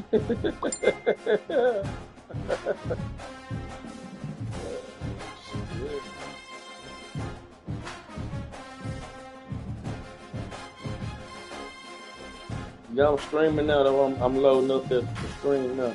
Yeah, I'm streaming now. Though I'm loading up the stream now.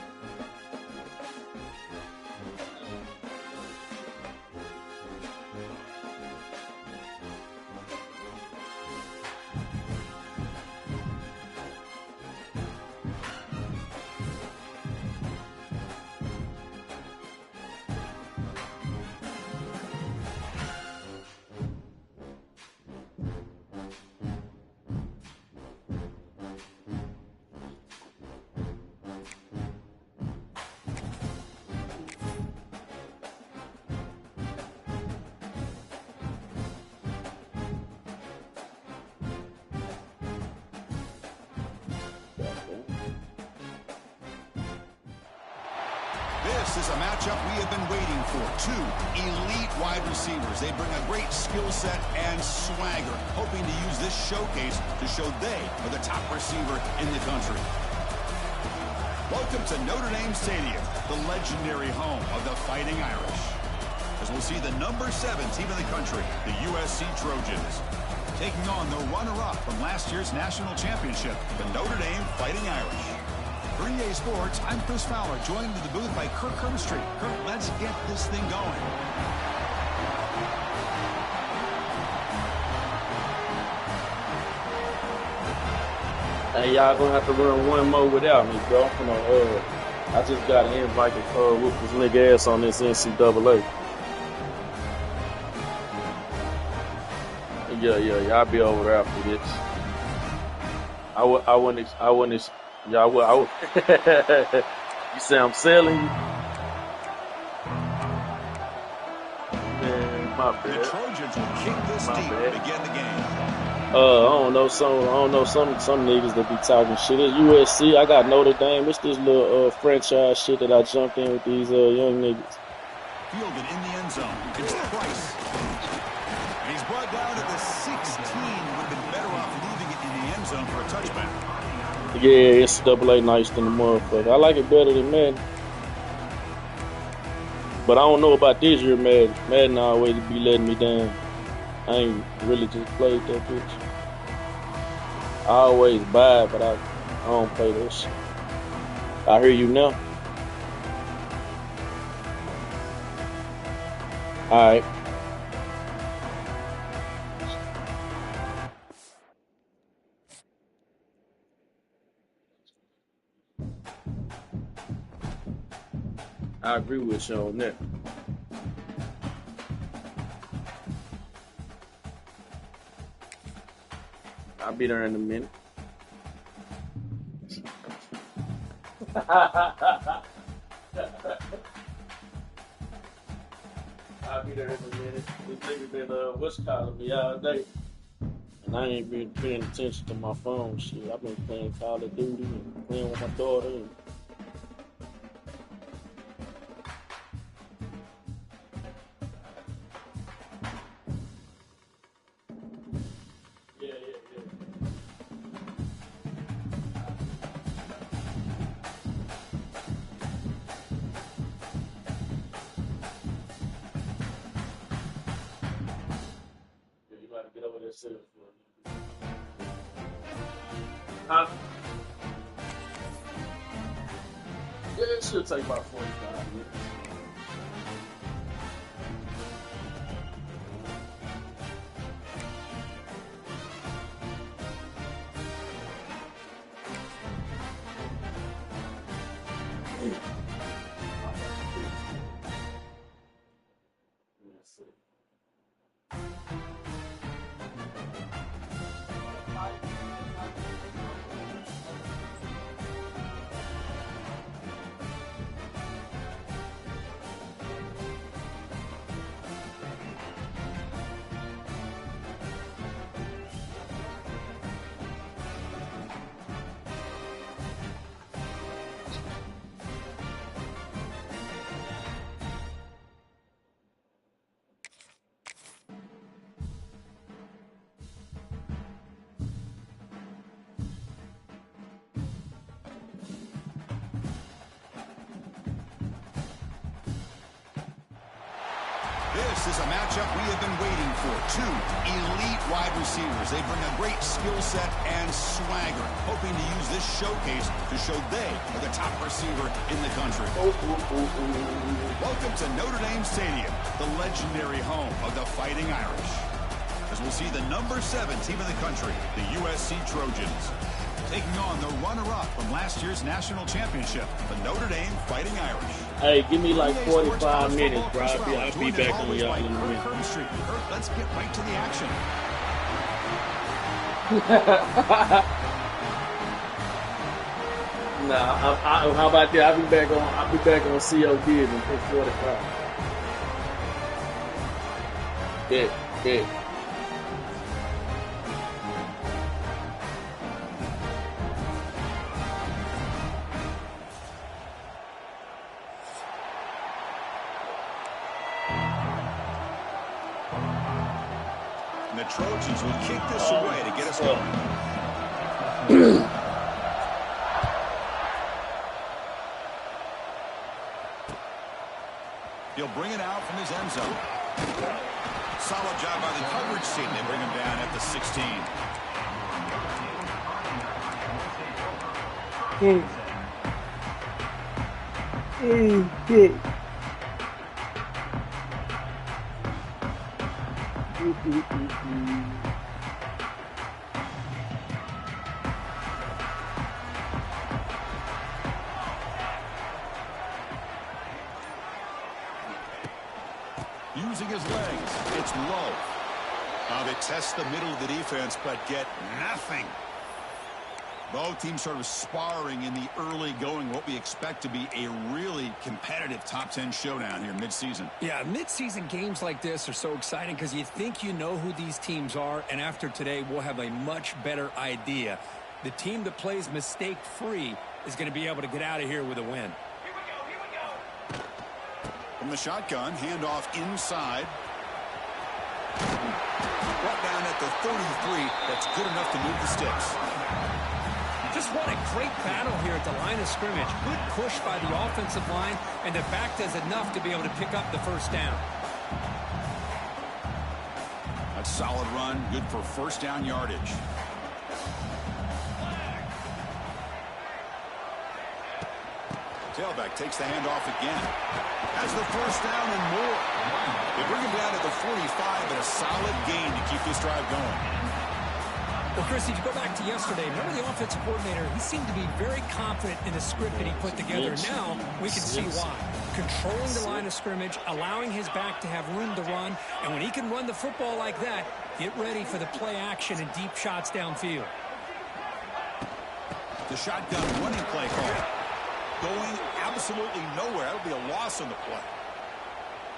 This is a matchup we have been waiting for. Two elite wide receivers. They bring a great skill set and swagger, hoping to use this showcase to show they are the top receiver in the country. Welcome to Notre Dame Stadium, the legendary home of the Fighting Irish. As we'll see the number 7 team in the country, the USC Trojans, taking on the runner-up from last year's national championship, the Notre Dame Fighting Irish. For EA Sports, I'm Chris Fowler, joined in the booth by Kirk Hermstreet. Kirk, let's get this thing going. Hey, y'all gonna have to run one more without me, bro. Come on, I just got an invite to whoop this nigga ass on this NCAA. Yeah, I'll be over there after this. I wouldn't. Yeah, I would. You say I'm selling you? Man, my bad. The Trojans will kick this deep to begin the game. I don't know some niggas that be talking shit. It's USC. I got Notre Dame. It's this little franchise shit that I jumped in with these young niggas. Fielded in the end zone. It's Price. And he's brought down to the 16. Would have been better off leaving it in the end zone for a touchback. Yeah, NCAA nice than the motherfucker. I like it better than Madden. But I don't know about this year, Madden. Madden always be letting me down. I ain't really just played that bitch. I always buy it, but I don't play that shit. I hear you now. Alright. I agree with you on that. I'll be there in a minute. I'll be there in a minute. This nigga been what's calling me all day. And I ain't been paying attention to my phone shit. I've been playing Call of Duty and playing with my daughter and get over there, sit up. Huh? Yeah, it should take about 45 minutes. This is a matchup we have been waiting for. Two elite wide receivers. They bring a great skill set and swagger, hoping to use this showcase to show they are the top receiver in the country. Welcome to Notre Dame Stadium, the legendary home of the Fighting Irish. As we'll see the number 7 team in the country, the USC Trojans, taking on the runner-up from last year's national championship, the Notre Dame Fighting Irish. Hey, give me like 45 minutes, bro. I'll be back on y'all in a minute. Let's get right to the action. Nah, how about that? I'll be back on COD in 45. Bet. And the Trojans will kick this away to get us going. He'll bring it out from his end zone. Solid job by the coverage team. They bring him down at the 16. Using his legs. It's low. Now they test the middle of the defense, but get nothing. Both teams sort of sparring in the early going, what we expect to be a really competitive top 10 showdown here mid-season. Yeah, mid-season games like this are so exciting because you think you know who these teams are, and after today, we'll have a much better idea. The team that plays mistake-free is going to be able to get out of here with a win. Here we go. From the shotgun, handoff inside. Brought down at the 33. That's good enough to move the sticks. Just what a great battle here at the line of scrimmage. Good push by the offensive line, and the back does enough to be able to pick up the first down. A solid run, good for first down yardage. Tailback takes the handoff again. Has the first down and more. They bring him down to the 45, but a solid gain to keep this drive going. Well, Chris, if you go back to yesterday, remember the offensive coordinator, he seemed to be very confident in the script that he put together. Now we can see why. Controlling the line of scrimmage, allowing his back to have room to run, and when he can run the football like that, get ready for the play action and deep shots downfield. The shotgun running play call. Going absolutely nowhere. That would be a loss on the play.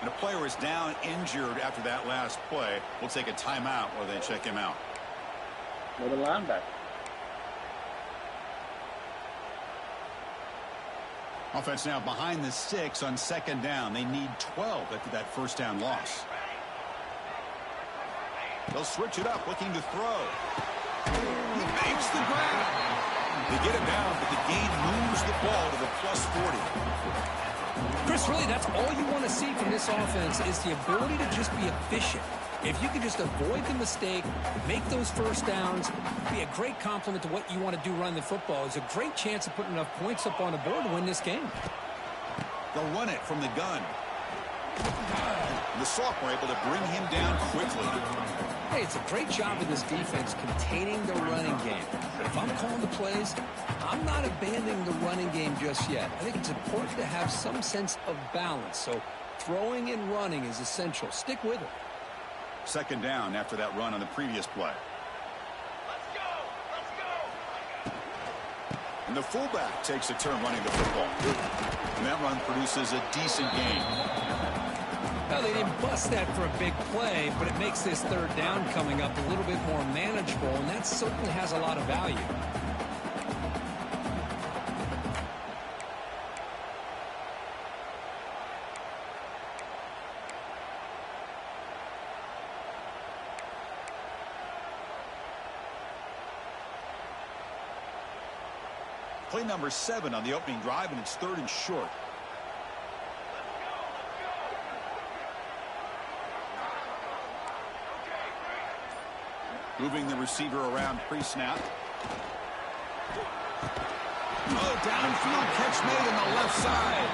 And a player is down injured after that last play. We'll take a timeout while they check him out. Another linebacker. Offense now behind the 6 on second down. They need 12 after that first down loss. They'll switch it up, looking to throw. He makes the grab. They get him down, but the gain moves the ball to the plus 40. Chris, really, that's all you want to see from this offense is the ability to just be efficient. If you can just avoid the mistake, make those first downs, be a great compliment to what you want to do running the football. It's a great chance of putting enough points up on the board to win this game. They'll run it from the gun. The sophomore able to bring him down quickly. Hey, it's a great job of this defense containing the running game. But if I'm calling the plays, I'm not abandoning the running game just yet. I think it's important to have some sense of balance. So throwing and running is essential. Stick with it. Second down after that run on the previous play. Let's go! And the fullback takes a turn running the football. And that run produces a decent gain. Well, they didn't bust that for a big play, but it makes this third down coming up a little bit more manageable, and that certainly has a lot of value. Play number 7 on the opening drive, and it's 3rd and short. Moving the receiver around pre-snap. Oh, downfield catch made on the left side.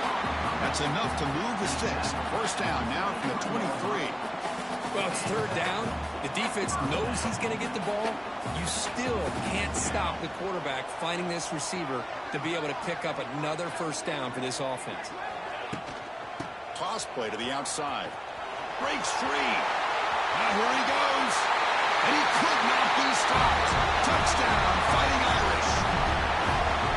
That's enough to move the sticks. First down now from the 23. Well, it's third down. The defense knows he's going to get the ball. You still can't stop the quarterback finding this receiver to be able to pick up another first down for this offense. Toss play to the outside. Breaks free. Now here he goes. And he could not be stopped. Touchdown, Fighting Irish.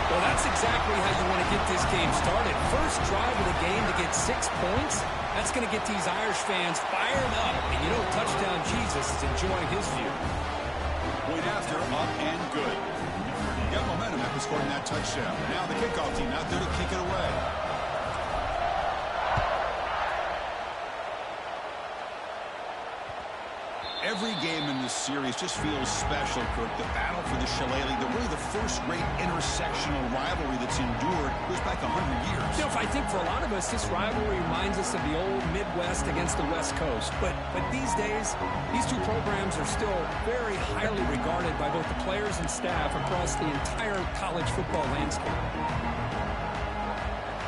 Well, that's exactly how you want to get this game started. First drive of the game to get 6 points. That's going to get these Irish fans fired up. And you know, touchdown Jesus is enjoying his view. Point after, up and good. Got momentum after scoring that touchdown. Now the kickoff team out there to kick it away. Every game in this series just feels special, Kirk. The battle for the Shillelagh, really the first great intersectional rivalry that's endured goes back 100 years. You know, I think for a lot of us, this rivalry reminds us of the old Midwest against the West Coast. But these days, these two programs are still very highly regarded by both the players and staff across the entire college football landscape.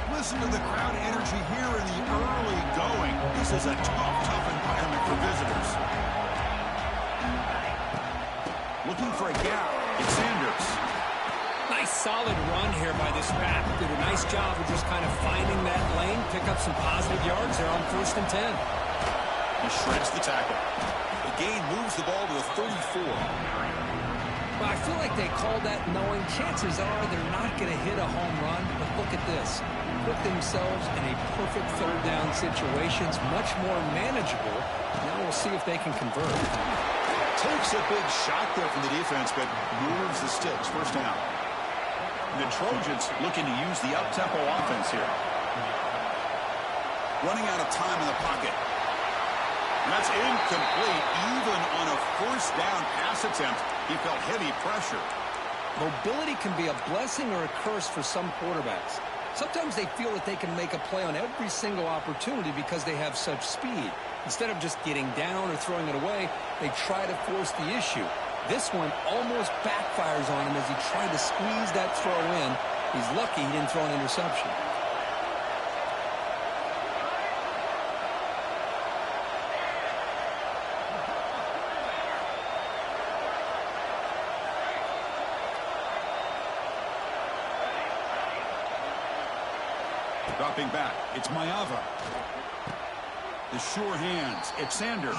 Listen to the crowd energy here in the early going. This is a tough environment for visitors. Looking for a gap. It's Sanders. Nice solid run here by this back. Did a nice job of just kind of finding that lane, pick up some positive yards there on 1st and 10. He shreds the tackle. The gain moves the ball to the 34. Well, I feel like they called that knowing chances are they're not going to hit a home run. But look at this. Put themselves in a perfect third down situation. It's much more manageable. Now we'll see if they can convert. Takes a big shot there from the defense, but moves the sticks. First down. The Trojans looking to use the up-tempo offense here. Running out of time in the pocket. And that's incomplete. Even on a first down pass attempt, he felt heavy pressure. Mobility can be a blessing or a curse for some quarterbacks. Sometimes they feel that they can make a play on every single opportunity because they have such speed. Instead of just getting down or throwing it away, they try to force the issue. This one almost backfires on him as he tried to squeeze that throw in. He's lucky he didn't throw an interception. Dropping back, it's Mayava. The sure hands, it's Sanders.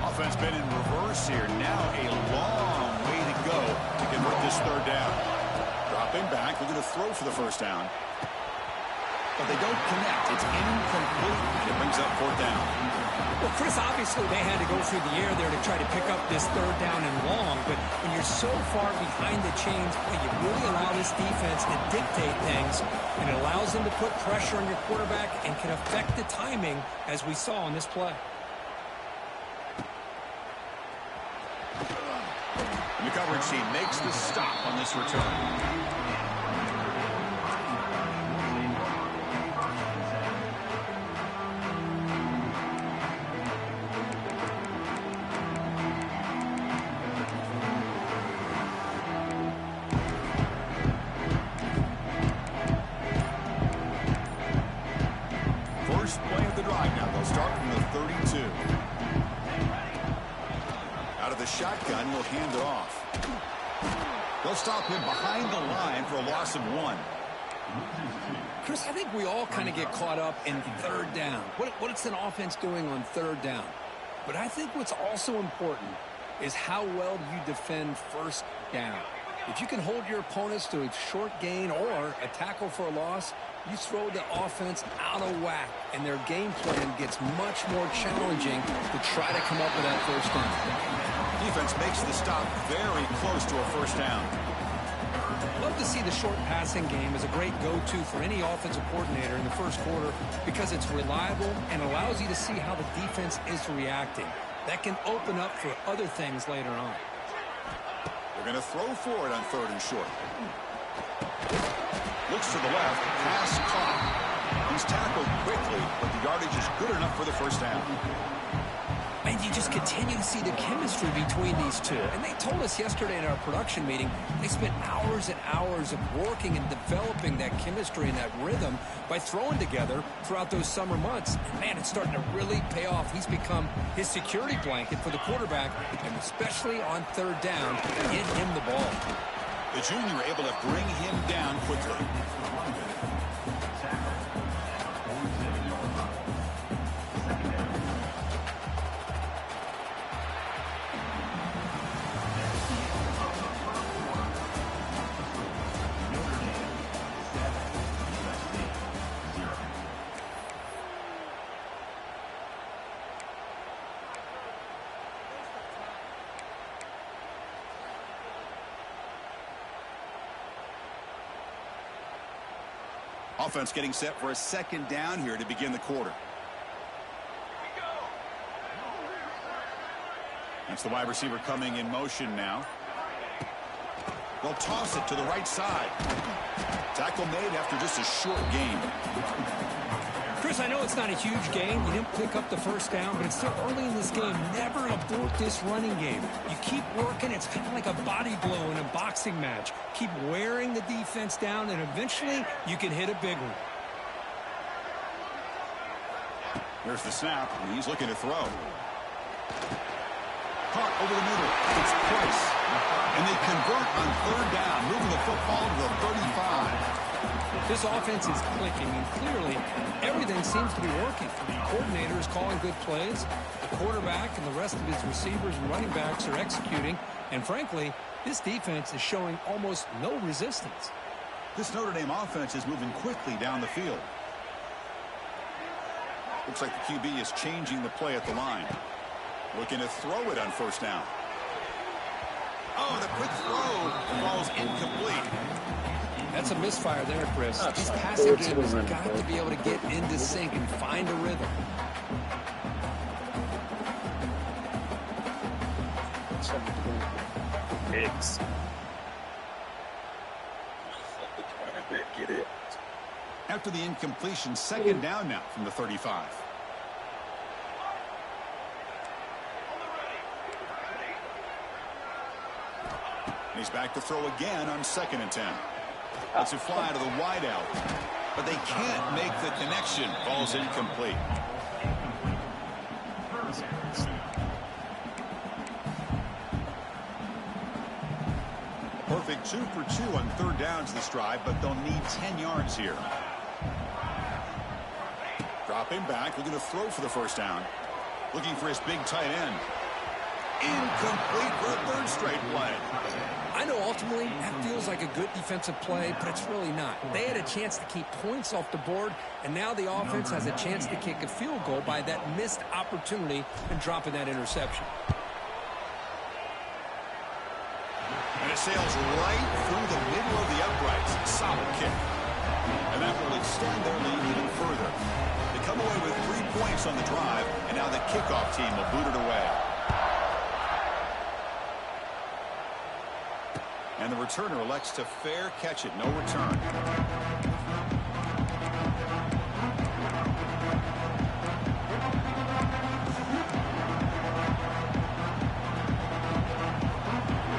Offense been in reverse here. Now a long way to go to convert this third down. Dropping back, looking to throw for the first down. But they don't connect. It's incomplete. It brings up fourth down. Well, Chris, obviously they had to go through the air there to try to pick up this third down and long, but when you're so far behind the chains, well, you really allow this defense to dictate things, and it allows them to put pressure on your quarterback and can affect the timing, as we saw on this play. The coverage team makes the stop on this return. First play of the drive now. They'll start from the 32. Out of the shotgun, will hand it off. They'll stop him behind the line for a loss of 1. Chris, I think we all kind of get caught up in third down. What's an offense doing on third down? But I think what's also important is how well you defend first down. If you can hold your opponents to a short gain or a tackle for a loss, you throw the offense out of whack, and their game plan gets much more challenging to try to come up with that first down. Defense makes the stop very close to a first down. Love to see the short passing game as a great go-to for any offensive coordinator in the first quarter because it's reliable and allows you to see how the defense is reacting. That can open up for other things later on. They're going to throw for it on 3rd and short. Looks to the left. Pass caught. He's tackled quickly, but the yardage is good enough for the first down. And you just continue to see the chemistry between these two. And they told us yesterday in our production meeting, they spent hours and hours of working and developing that chemistry and that rhythm by throwing together throughout those summer months. And, man, it's starting to really pay off. He's become his security blanket for the quarterback, and especially on third down, get him the ball. The junior able to bring him down quickly. Offense getting set for a second down here to begin the quarter. That's the wide receiver coming in motion now. They'll toss it to the right side. Tackle made after just a short gain. Chris, I know it's not a huge gain. You didn't pick up the first down, but it's still early in this game. Never abort this running game. You keep working. It's kind of like a body blow in a boxing match. Keep wearing the defense down, and eventually you can hit a big one. Here's the snap, and he's looking to throw. Caught over the middle. It's Price. And they convert on third down, moving the football to the 35. This offense is clicking, and clearly everything seems to be working. The coordinator is calling good plays. The quarterback and the rest of his receivers and running backs are executing. And frankly, this defense is showing almost no resistance. This Notre Dame offense is moving quickly down the field. Looks like the QB is changing the play at the line. Looking to throw it on first down. Oh, the quick throw falls incomplete. That's a misfire there, Chris. These passing games have got to be able to get into sync and find a rhythm. X. Get it. After the incompletion, second down now from the 35. He's back to throw again on 2nd and 10. It's a fly to the wideout, but they can't make the connection. Falls incomplete. Perfect 2 for 2 on third downs this drive, but they'll need 10 yards here. Dropping back, looking to throw for the first down. Looking for his big tight end. Incomplete for a third straight play. I know ultimately that feels like a good defensive play, but it's really not. They had a chance to keep points off the board, and now the offense has a chance to kick a field goal by that missed opportunity and dropping that interception. And it sails right through the middle of the uprights. Solid kick. And that will extend their lead even further. They come away with 3 points on the drive, and now the kickoff team will boot it away. And the returner elects to fair catch it. No return.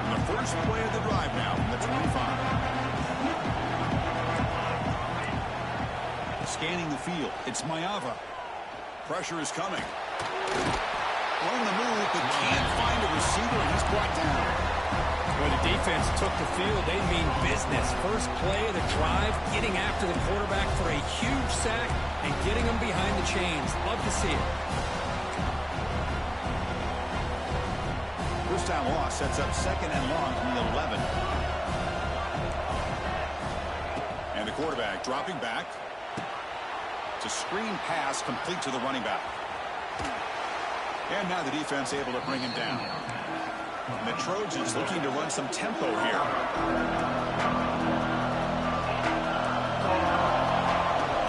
And the first play of the drive now from the 25. Scanning the field. It's Mayava. Pressure is coming. On the move, but can't find a receiver, and he's brought down. When the defense took the field, they mean business. First play of the drive, getting after the quarterback for a huge sack and getting him behind the chains. Love to see it. First down loss sets up 2nd and long from the 11. And the quarterback dropping back. It's a screen pass complete to the running back. And now the defense able to bring him down. And the Trojans looking to run some tempo here.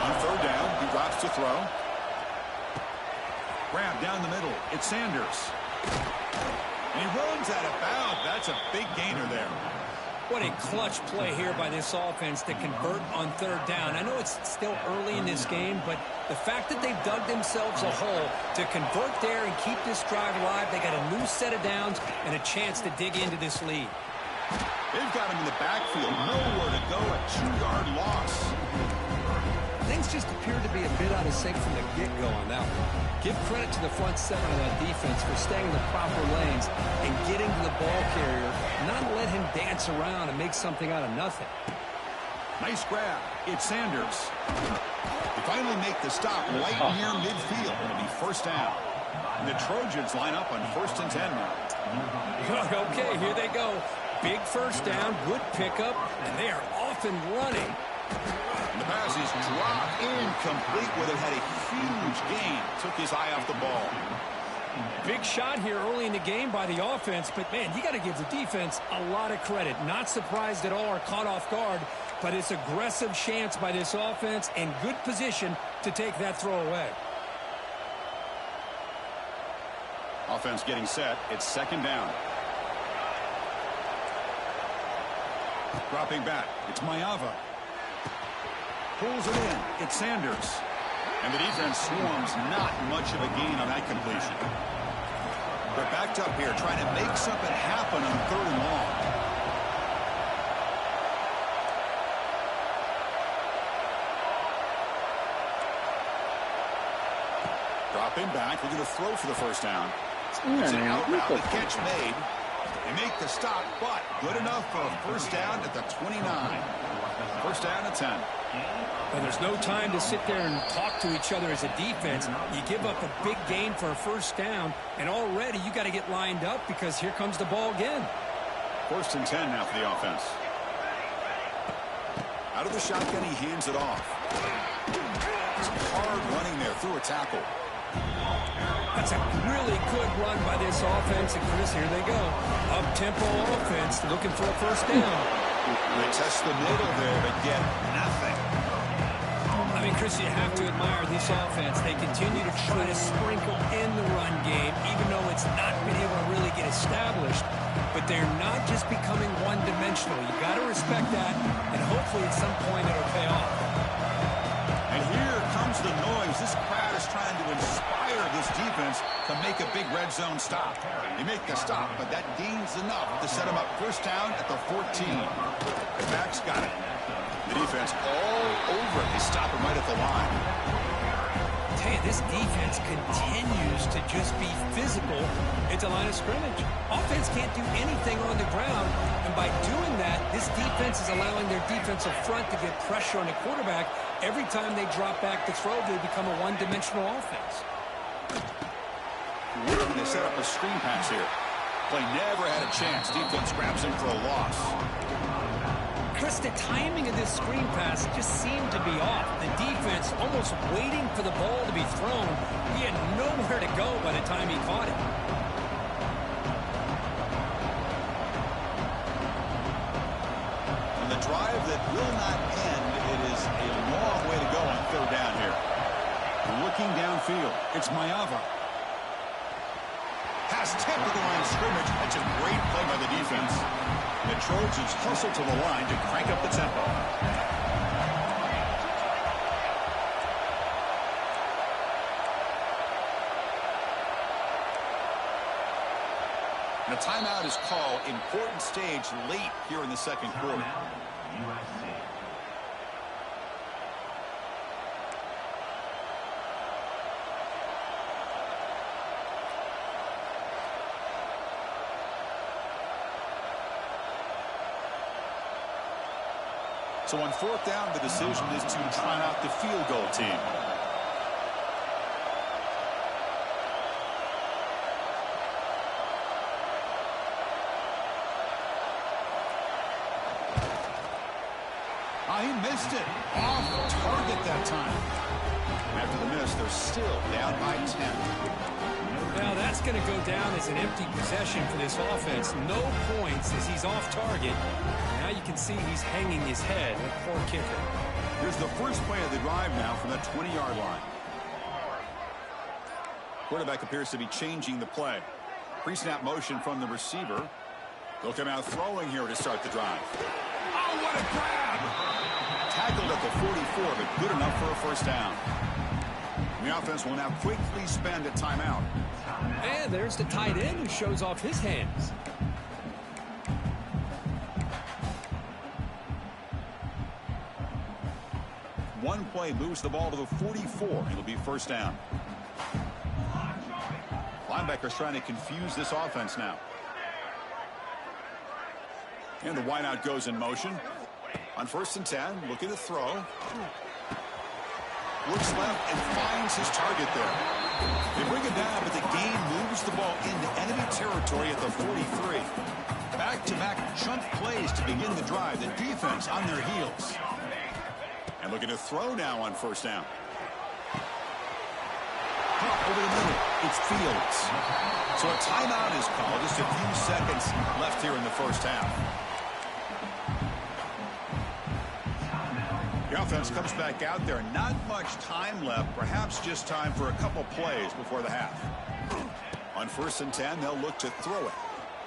On third down, he drops to throw. Grab down the middle. It's Sanders. And he runs out of bounds. That's a big gainer there. What a clutch play here by this offense to convert on third down. I know it's still early in this game, but the fact that they've dug themselves a hole to convert there and keep this drive alive, they got a new set of downs and a chance to dig into this lead. They've got him in the backfield. Nowhere to go. A 2-yard loss. Things just appeared to be a bit out of sync from the get-go on that one. Give credit to the front seven of that defense for staying in the proper lanes and getting to the ball carrier, not let him dance around and make something out of nothing. Nice grab. It's Sanders. They finally make the stop right near midfield. It'll be first down. And the Trojans line up on 1st and 10 now. Okay, here they go. Big first down, good pickup, and they are off and running. And the pass is dropped incomplete where they had a huge gain. Took his eye off the ball. Big shot here early in the game by the offense, but man, you got to give the defense a lot of credit. Not surprised at all or caught off guard, but it's aggressive chance by this offense and good position to take that throw away. Offense getting set. It's 2nd down. Dropping back. It's Mayava. Pulls it in. It's Sanders. And the defense swarms. Not much of a gain on that completion. They're backed up here trying to make something happen on 3rd and long. Dropping back. We're going to throw for the first down. It's an out route. The catch made. They make the stop, but good enough for a first down at the 29. First down at 10. And there's no time to sit there and talk to each other as a defense. You give up a big gain for a first down, and already you got to get lined up because here comes the ball again. 1st and 10 now for the offense. Out of the shotgun, he hands it off. It's hard running there through a tackle. That's a really good run by this offense. And Chris, here they go. Up-tempo offense looking for a first down. They test the middle there, but get nothing. I mean, Chris, you have to admire this offense. They continue to try to sprinkle in the run game, even though it's not been able to really get established. But they're not just becoming one-dimensional. You got to respect that, and hopefully at some point it'll pay off. And here comes the noise. This crowd is trying to inspire this defense to make a big red zone stop. They make the stop, but that gains enough to set them up first down at the 14. The back's got it. The defense all over it. They stop him right at the line. I tell you, this defense continues to just be physical at the line of scrimmage. Offense can't do anything on the ground, and by doing that, this defense is allowing their defensive front to get pressure on the quarterback. Every time they drop back to throw, they become a one-dimensional offense. Looking to set up a screen pass here. Play never had a chance. Defense grabs him for a loss. Chris, the timing of this screen pass just seemed to be off. The defense almost waiting for the ball to be thrown. He had nowhere to go by the time he caught it. And the drive that will not end, it is a long way to go on 3rd down here. Looking downfield, it's Mayava. Pass tipped to the line of scrimmage. That's a great play by the defense. The Trojans hustle to the line to crank up the tempo. And a timeout is called. Important stage late here in the 2nd quarter. USC. So on 4th down, the decision is to try out the field goal team. He missed it. Off target that time. After the miss, they're still down by 10. Now that's going to go down as an empty possession for this offense. No points as he's off target. Now you can see he's hanging his head. A poor kicker. Here's the first play of the drive now from that 20-yard line. Quarterback appears to be changing the play. Pre-snap motion from the receiver. They'll come out throwing here to start the drive. Oh, what a grab! Tackled at the 44, but good enough for a first down. And the offense will now quickly spend a timeout. And there's the tight end who shows off his hands. One play moves the ball to the 44. It'll be first down. Linebackers trying to confuse this offense now. And the wideout goes in motion. On 1st and 10, looking to throw. Looks left and finds his target there. They bring it down, but the game moves the ball into enemy territory at the 43. Back-to-back chunk plays to begin the drive. The defense on their heels. And looking to throw now on 1st down. Over the middle, it's Fields. So a timeout is called. Just a few seconds left here in the first half. The offense comes back out there. Not much time left. Perhaps just time for a couple plays before the half. On 1st and 10, they'll look to throw it.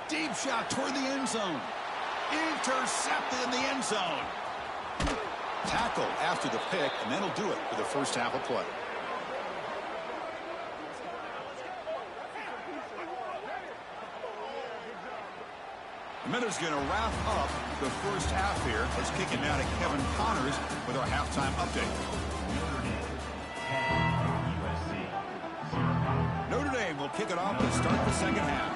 Deep shot toward the end zone. Intercepted in the end zone. Tackle after the pick, and then he'll do it for the first half of play. The Miners going to wrap up the first half here. Let's kick it now to Kevin Connors with our halftime update. Notre Dame will kick it off to start the second half.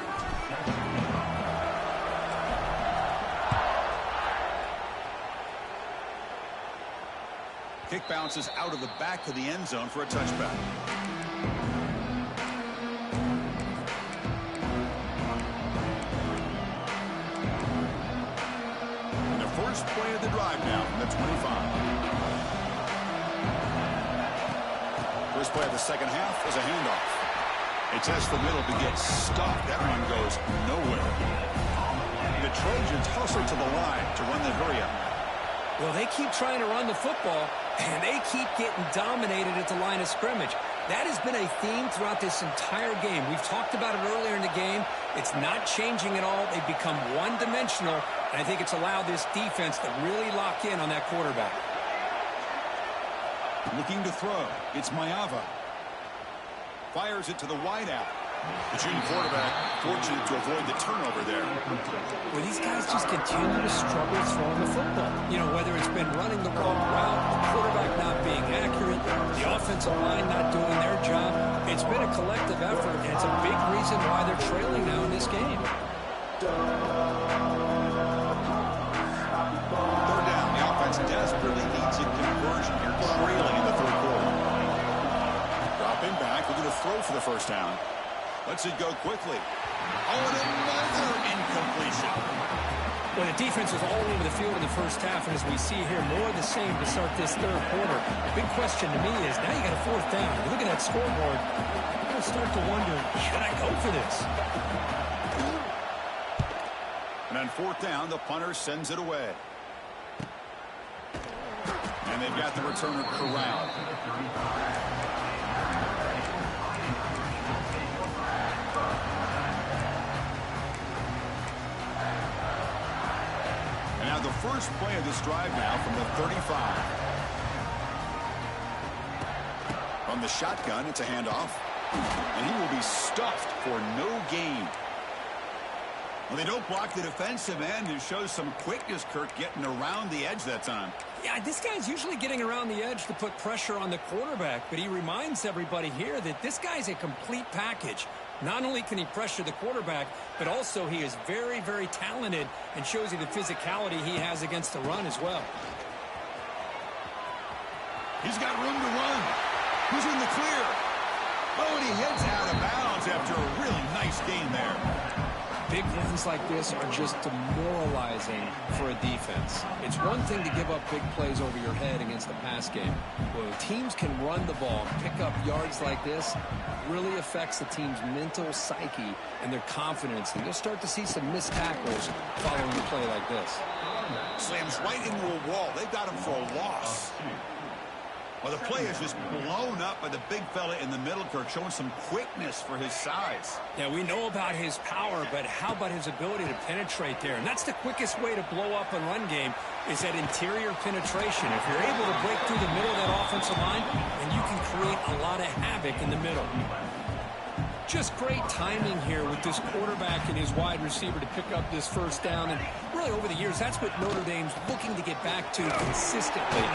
Kick bounces out of the back of the end zone for a touchback. And the first play of the drive now from the 25. First play of the second half is a handoff. They test the middle to get stuffed. That one goes nowhere. The Trojans hustle to the line to run the hurry-up. Well, they keep trying to run the football, and they keep getting dominated at the line of scrimmage. That has been a theme throughout this entire game. We've talked about it earlier in the game. It's not changing at all. They've become one-dimensional, and I think it's allowed this defense to really lock in on that quarterback. Looking to throw. It's Mayava. Fires it to the wideout. The junior quarterback fortunate to avoid the turnover there. Well, these guys just continue to struggle throwing the football. You know, whether it's been running the wrong route, the quarterback not being accurate, the offensive line not doing their job. It's been a collective effort, and it's a big reason why they're trailing now in this game. Third down. The offense desperately needs a conversion here, trailing in the third quarter. Dropping back, looking to throw for the first down. Lets it go quickly. Oh, and another incompletion. Well, the defense was all over the field in the first half, and as we see here, more of the same to start this third quarter. The big question to me is, now you got a fourth down. You look at that scoreboard, you're going to start to wonder, should I go for this? And on fourth down, the punter sends it away. And they've got the returner corralled. Now the first play of this drive now from the 35. From the shotgun, it's a handoff. And he will be stuffed for no gain. Well, they don't block the defensive end. It shows some quickness, Kirk, getting around the edge that time. Yeah, this guy's usually getting around the edge to put pressure on the quarterback, but he reminds everybody here that this guy's a complete package. Not only can he pressure the quarterback, but also he is very, very talented and shows you the physicality he has against the run as well. He's got room to run. Who's in the clear? Oh, and he heads out of bounds after a really nice gain there. Big runs like this are just demoralizing for a defense. It's one thing to give up big plays over your head against the pass game. When teams can run the ball, pick up yards like this, it really affects the team's mental psyche and their confidence. And you'll start to see some missed tackles following a play like this. Slams right into a wall. They've got him for a loss. Well, the play is just blown up by the big fella in the middle, Kirk, showing some quickness for his size. Yeah, we know about his power, but how about his ability to penetrate there? And that's the quickest way to blow up a run game is that interior penetration. If you're able to break through the middle of that offensive line, then you can create a lot of havoc in the middle. Just great timing here with this quarterback and his wide receiver to pick up this first down. And really over the years, that's what Notre Dame's looking to get back to consistently,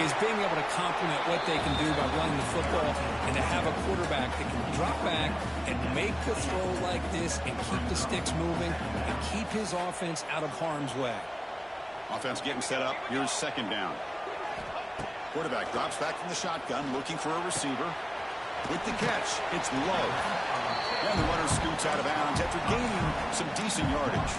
is being able to complement what they can do by running the football and to have a quarterback that can drop back and make the throw like this and keep the sticks moving and keep his offense out of harm's way. Offense getting set up. Here's second down. Quarterback drops back from the shotgun, looking for a receiver. With the catch, it's low. And the runner scoots out of bounds after gaining some decent yardage.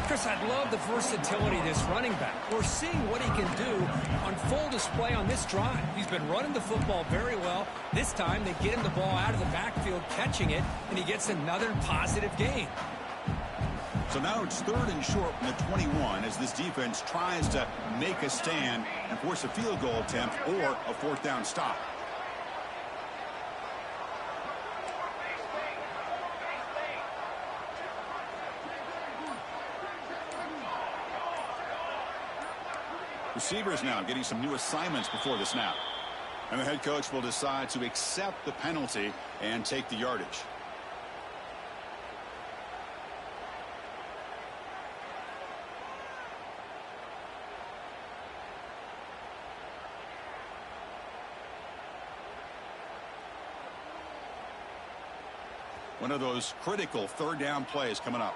Chris, I love the versatility of this running back. We're seeing what he can do on full display on this drive. He's been running the football very well. This time, they get him the ball out of the backfield, catching it, and he gets another positive gain. So now it's 3rd and short from the 21 as this defense tries to make a stand and force a field goal attempt or a 4th down stop. Receivers now getting some new assignments before the snap. And the head coach will decide to accept the penalty and take the yardage. One of those critical 3rd down plays coming up.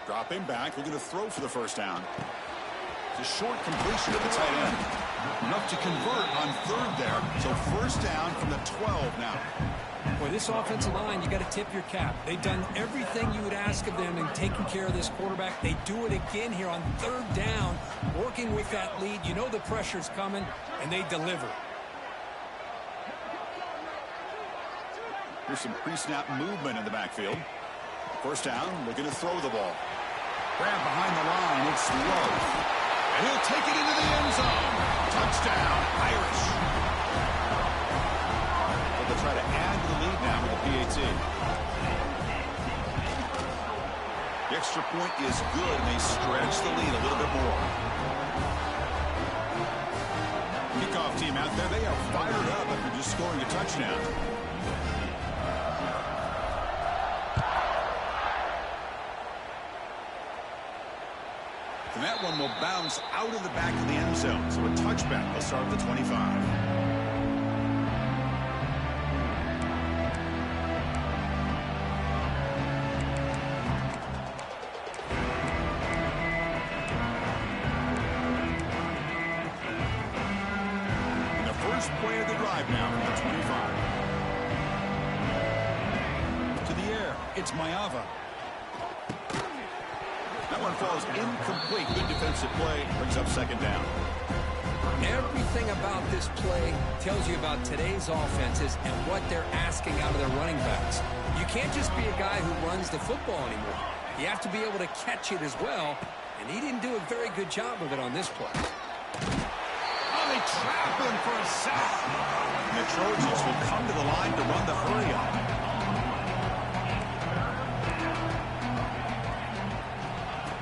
Dropping back, looking to throw for the first down. It's a short completion to the tight end. Enough to convert on 3rd there. So 1st down from the 12 now. Boy, this offensive line, you got to tip your cap. They've done everything you would ask of them in taking care of this quarterback. They do it again here on 3rd down, working with that lead. You know the pressure's coming, and they deliver. Here's some pre-snap movement in the backfield. 1st down, looking to throw the ball. Grab behind the line, it's low. And he'll take it into the end zone. Touchdown, Irish. But they'll try to add to the lead now with the PAT. The extra point is good, and they stretch the lead a little bit more. Kickoff team out there, they are fired up after just scoring a touchdown. And that one will bounce out of the back of the end zone. So a touchback will start at the 25. And the first play of the drive now from the 25. To the air, it's Mayava. That one falls incomplete. Good defensive play. Brings up 2nd down. Everything about this play tells you about today's offenses and what they're asking out of their running backs. You can't just be a guy who runs the football anymore. You have to be able to catch it as well, and he didn't do a very good job of it on this play. Oh, they trap him for a sack. And the Trojans will come to the line to run the hurry-up.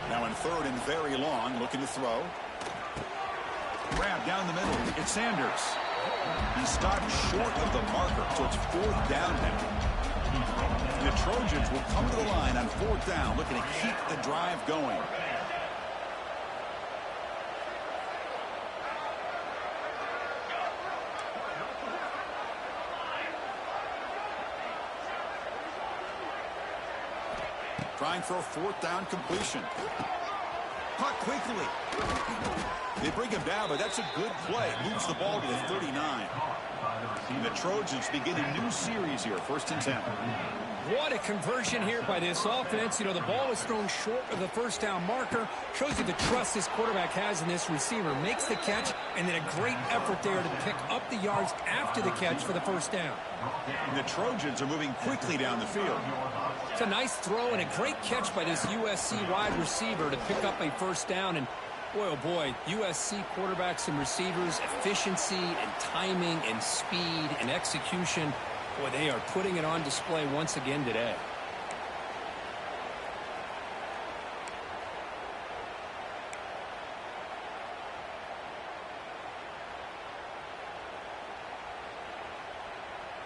Now in 3rd and very long, looking to throw. Grab down the middle. It's Sanders. He stopped short of the marker, so it's 4th down now. And the Trojans will come to the line on 4th down, looking to keep the drive going. Trying for a 4th down completion. Caught quickly. They bring him down, but that's a good play. Moves the ball to the 39. And the Trojans begin a new series here, 1st and 10. What a conversion here by this offense. You know, the ball is thrown short of the first down marker. Shows you the trust this quarterback has in this receiver. Makes the catch, and then a great effort there to pick up the yards after the catch for the first down. And the Trojans are moving quickly down the field. It's a nice throw and a great catch by this USC wide receiver to pick up a first down. And boy, oh boy, USC quarterbacks and receivers, efficiency and timing and speed and execution. Boy, they are putting it on display once again today.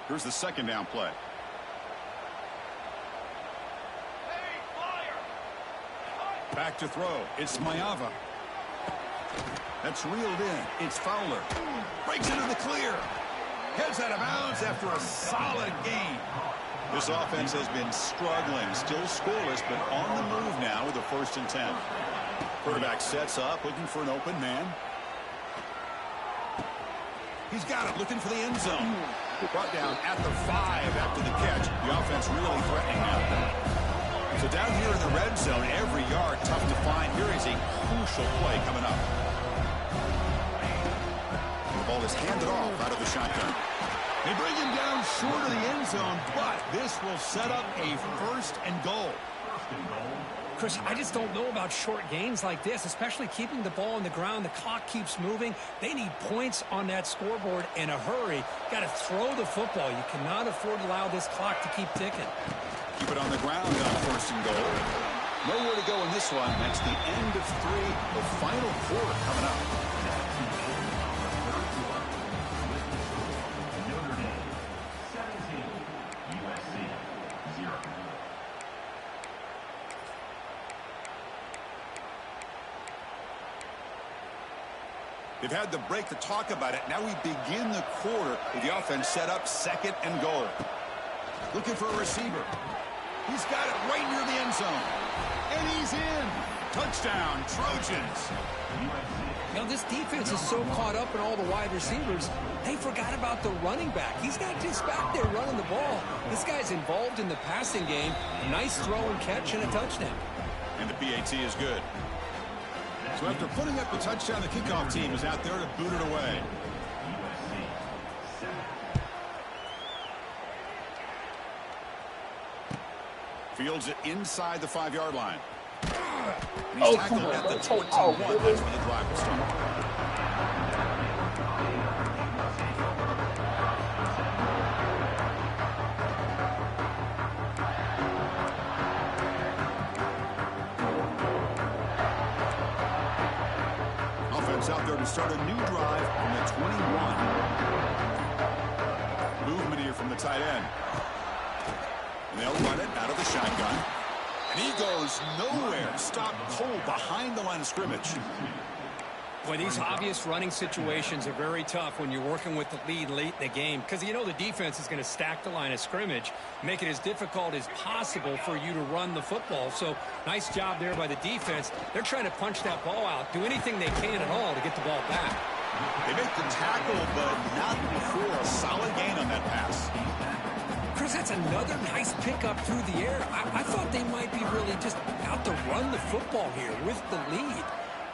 Here's the 2nd down play. Back to throw. It's Mayava. That's reeled in. It's Fowler. Breaks into the clear. Heads out of bounds after a solid gain. This offense has been struggling. Still scoreless, but on the move now with a 1st and 10. Quarterback sets up, looking for an open man. He's got it, looking for the end zone. Brought down at the 5 after the catch. The offense really threatening now. So down here in the red zone, every yard tough to find. Here is a crucial play coming up. The ball is handed off out of the shotgun. They bring him down short of the end zone, but this will set up a 1st and goal. Chris, I just don't know about short gains like this, especially keeping the ball on the ground. The clock keeps moving. They need points on that scoreboard in a hurry. Got to throw the football. You cannot afford to allow this clock to keep ticking. Keep it on the ground on 1st and goal. Nowhere to go in this one. That's the end of 3, the final quarter coming up. Notre Dame 17, USC 0. They've had the break to talk about it. Now we begin the quarter with the offense set up 2nd and goal. Looking for a receiver. He's got it right near the end zone. And he's in. Touchdown, Trojans. You know, this defense is so caught up in all the wide receivers, they forgot about the running back. He's not just back there running the ball. This guy's involved in the passing game. A nice throw and catch and a touchdown. And the PAT is good. So after putting up the touchdown, the kickoff team is out there to boot it away. Fields it inside the 5-yard line. And he's tackled at the 21. That's when the drive will start. Offense out there to start a new drive from the 21. Movement here from the tight end. And they'll run it out of the shotgun. And he goes nowhere. Stopped cold behind the line of scrimmage. Boy, these obvious running situations are very tough when you're working with the lead late in the game, because you know the defense is going to stack the line of scrimmage, make it as difficult as possible for you to run the football. So nice job there by the defense. They're trying to punch that ball out, do anything they can at all to get the ball back. They make the tackle, but not before a solid gain on that pass. Chris, that's another nice pickup through the air. I thought they might be really just out to run the football here with the lead.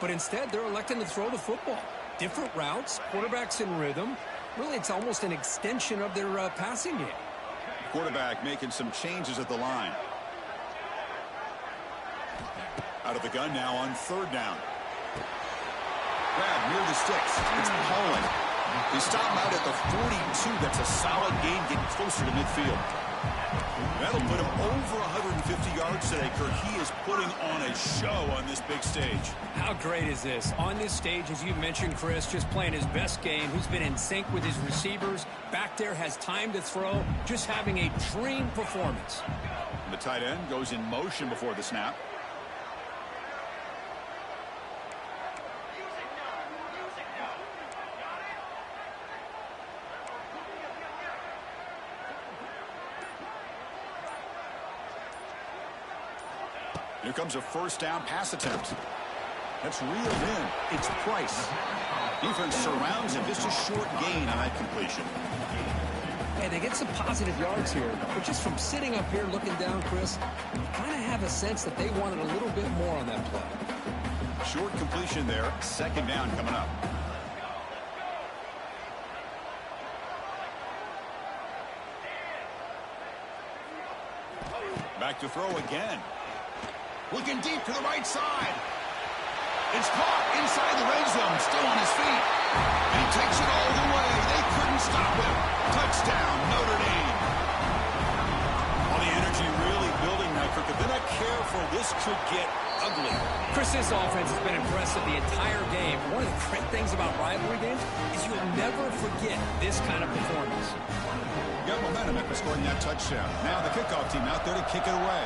But instead, they're electing to throw the football. Different routes, quarterbacks in rhythm. Really, it's almost an extension of their passing game. Quarterback making some changes at the line. Out of the gun now on 3rd down. Grab near the sticks. It's Poland. They stop him out at the 42. That's a solid gain, getting closer to midfield. That'll put him over 150 yards today, Kirk. He is putting on a show on this big stage. How great is this? On this stage, as you mentioned, Chris, just playing his best game. He's been in sync with his receivers. Back there, has time to throw. Just having a dream performance. And the tight end goes in motion before the snap. Here comes a 1st down pass attempt. That's reeled in. It's Price. Defense surrounds him. Just a short gain on that completion. Hey, they get some positive yards here, but just from sitting up here looking down, Chris, you kind of have a sense that they wanted a little bit more on that play. Short completion there. Second down coming up. Back to throw again. Looking deep to the right side. It's caught inside the red zone, still on his feet. And he takes it all the way. They couldn't stop him. Touchdown, Notre Dame. All the energy really building now, Kirk. If they're not careful, this could get ugly. Chris, this offense has been impressive the entire game. One of the great things about rivalry games is you'll never forget this kind of performance. Got momentum after scoring that touchdown. Now the kickoff team out there to kick it away.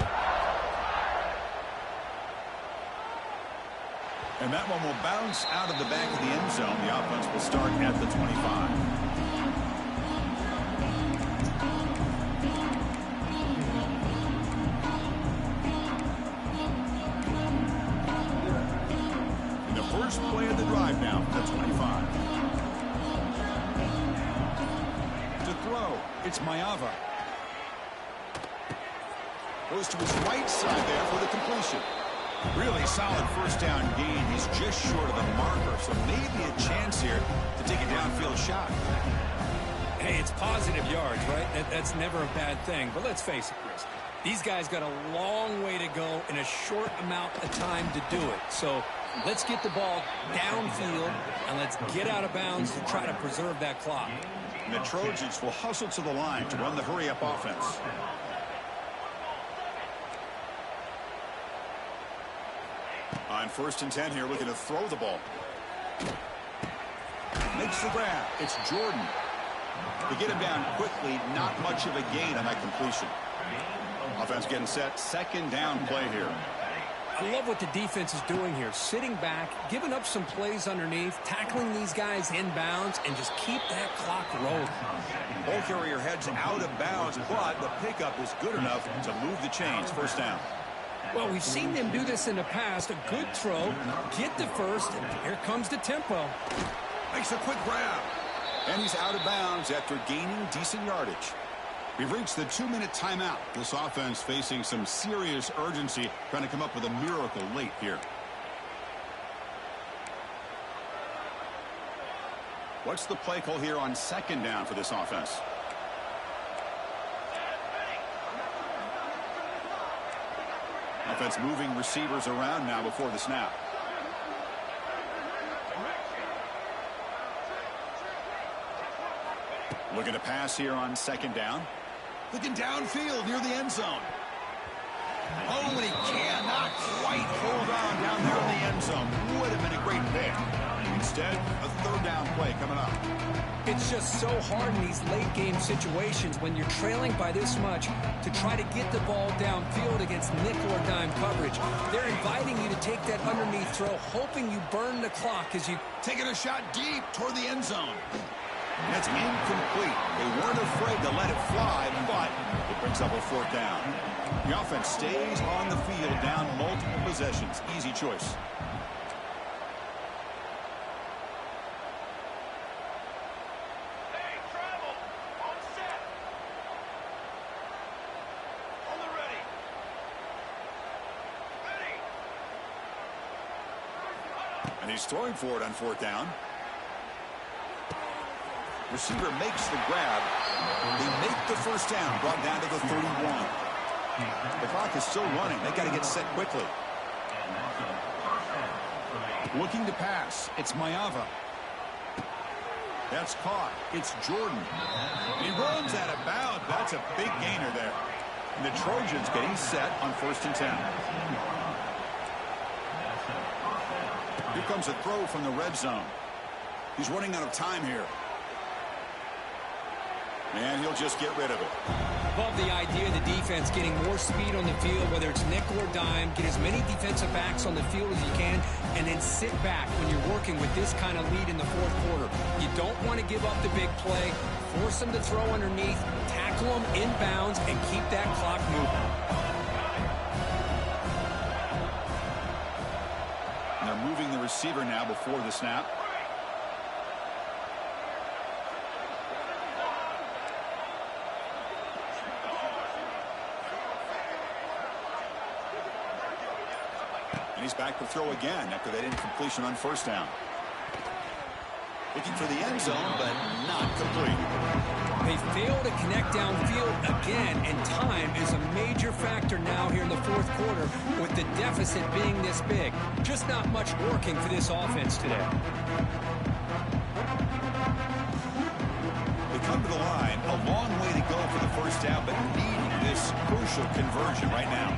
And that one will bounce out of the back of the end zone. The offense will start at the 25. And the first play of the drive now for the 25. To throw, it's Mayava. Goes to his right side there for the completion. Really solid first down gain. He's just short of the marker, so maybe a chance here to take a downfield shot. Hey, it's positive yards, right? That's never a bad thing. But let's face it, Chris. These guys got a long way to go in a short amount of time to do it. So let's get the ball downfield, and let's get out of bounds to try to preserve that clock. And the Trojans will hustle to the line to run the hurry-up offense. On 1st and 10 here, looking to throw the ball. Makes the grab. It's Jordan. To get him down quickly, not much of a gain on that completion. Offense getting set. Second down play here. I love what the defense is doing here. Sitting back, giving up some plays underneath, tackling these guys inbounds, and just keep that clock rolling. Ball carrier heads out of bounds, but the pickup is good enough to move the chains. First down. Well, we've seen them do this in the past. A good throw, get the first, and here comes the tempo. Makes a quick grab. And he's out of bounds after gaining decent yardage. We've reached the 2-minute timeout. This offense facing some serious urgency, trying to come up with a miracle late here. What's the play call here on second down for this offense? Offense moving receivers around now before the snap. Looking to pass here on second down. Looking downfield near the end zone. Oh, and he cannot quite hold on down there in the end zone. Would have been a great pick. Instead, a third down play coming up. It's just so hard in these late game situations when you're trailing by this much to try to get the ball downfield against nickel or dime coverage. They're inviting you to take that underneath throw, hoping you burn the clock as you taking a shot deep toward the end zone. That's incomplete. They weren't afraid to let it fly, but it brings up a fourth down. The offense stays on the field, down multiple possessions. Easy choice. And he's throwing for it on fourth down. Receiver makes the grab. They make the first down, brought down to the 31. The clock is still running. They got to get set quickly. Looking to pass. It's Mayava. That's caught. It's Jordan. He runs out of bounds. That's a big gainer there. And the Trojans getting set on 1st and 10. Here comes a throw from the red zone. He's running out of time here. And he'll just get rid of it. Love the idea of the defense getting more speed on the field, whether it's nickel or dime. Get as many defensive backs on the field as you can, and then sit back when you're working with this kind of lead in the fourth quarter. You don't want to give up the big play. Force them to throw underneath, tackle them inbounds, and keep that clock moving. And they're moving receiver now before the snap. And he's back to throw again after that incompletion on first down. Looking for the end zone, but not complete. They fail to connect downfield again, and time is a major factor now here in the fourth quarter with the deficit being this big. Just not much working for this offense today. They come to the line, a long way to go for the first down, but needing this crucial conversion right now.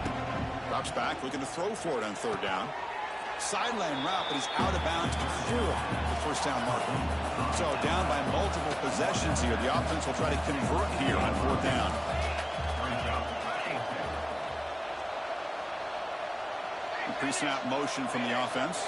Drops back, looking to throw for it on third down. Sideline route, but he's out of bounds before the first down marker. So down by multiple possessions here. The offense will try to convert here on fourth down. Pre-snap motion from the offense.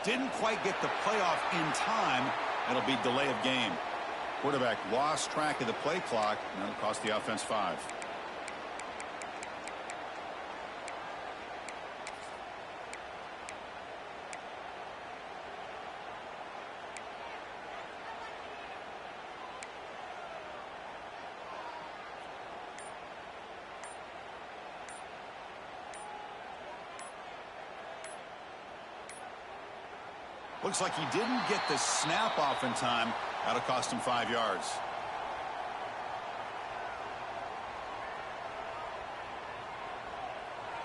Didn't quite get the playoff in time. It'll be delay of game. Quarterback lost track of the play clock, and that'll cost the offense 5. Looks like he didn't get the snap off in time. That'll cost him 5 yards.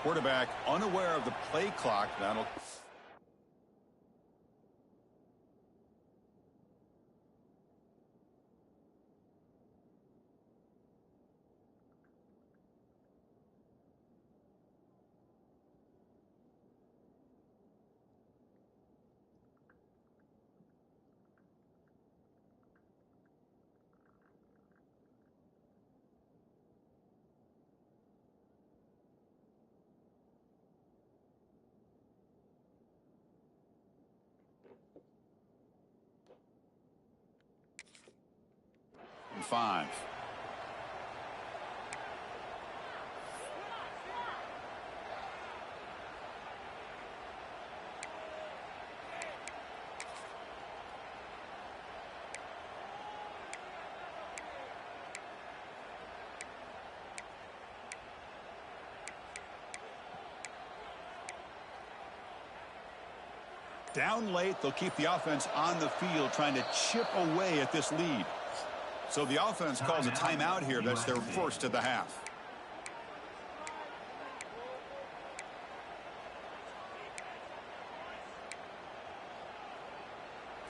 Quarterback unaware of the play clock. That'll... and 5. Down late, they'll keep the offense on the field trying to chip away at this lead. So the offense calls a timeout here. That's their first of the half.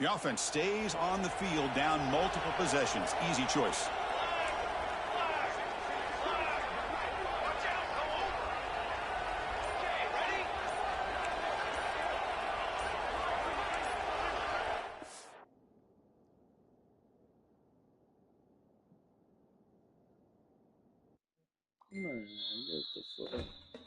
The offense stays on the field down multiple possessions. Easy choice. Man, what the fuck?